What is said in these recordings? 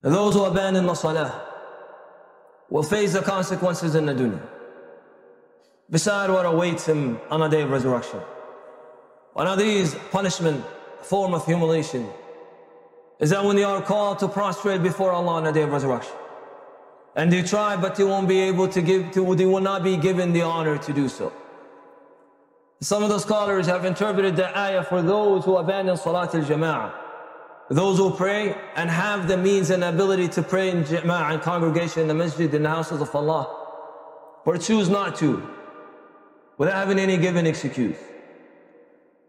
Those who abandon the Salah will face the consequences in the Dunya, beside what awaits him on a day of resurrection. One of these punishment, form of humiliation, is that when they are called to prostrate before Allah on the day of resurrection, and they try but they won't be able to they will not be given the honor to do so. Some of the scholars have interpreted the ayah for those who abandon Salatul-Jumu'ah, those who pray and have the means and ability to pray in jama'ah and congregation in the masjid, in the houses of Allah, but choose not to, without having any given excuse.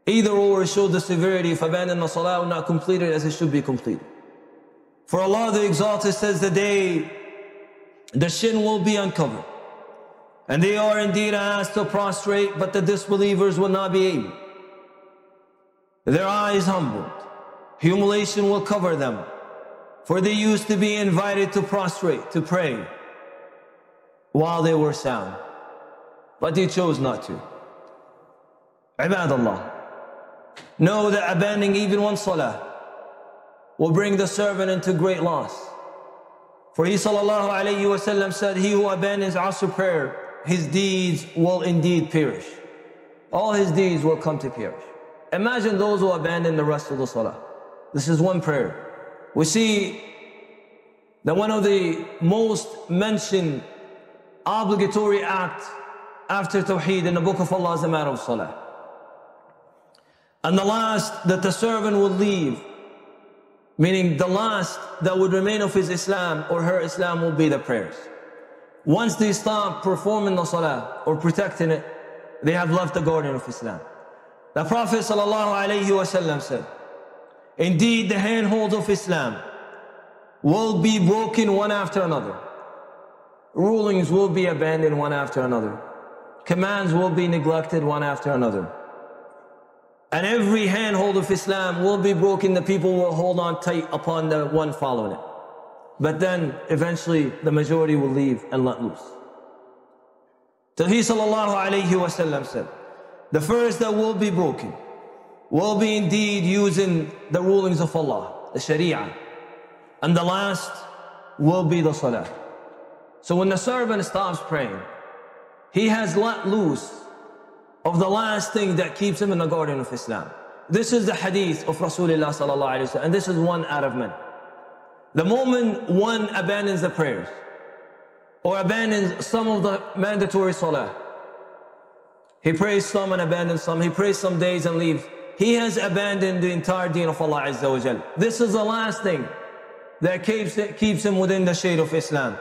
Either or shows the severity if abandoning the salah will not complete it as it should be completed. For Allah the Exalted says the day the shin will be uncovered, and they are indeed asked to prostrate, but the disbelievers will not be able. Their eyes humbled, humiliation will cover them, for they used to be invited to prostrate, to pray, while they were sound, but they chose not to. Ibadallah, know that abandoning even one salah will bring the servant into great loss. For he sallallahu alayhi wa sallam said, he who abandons Asr prayer, his deeds will indeed perish. All his deeds will come to perish. Imagine those who abandon the rest of the salah. This is one prayer. We see that one of the most mentioned obligatory acts after Tawheed in the book of Allah is the matter of salah. And the last that the servant would leave, meaning the last that would remain of his Islam or her Islam, will be the prayers. Once they stop performing the salah or protecting it, they have left the garden of Islam. The Prophet ﷺ said, indeed the handholds of Islam will be broken one after another. Rulings will be abandoned one after another. Commands will be neglected one after another. And every handhold of Islam will be broken. The people will hold on tight upon the one following it. But then eventually the majority will leave and let loose. So he sallallahu alayhi wa sallam said, the first that will be broken will be indeed using the rulings of Allah, the Sharia. And the last will be the salah. So when the servant stops praying, he has let loose of the last thing that keeps him in the garden of Islam. This is the hadith of Rasulullah sallallahu alayhi wa sallam, and this is one out of many. The moment one abandons the prayers, or abandons some of the mandatory salah, he prays some and abandons some, he prays some days and leaves, he has abandoned the entire deen of Allah Azza wa Jal. This is the last thing that keeps him within the shade of Islam.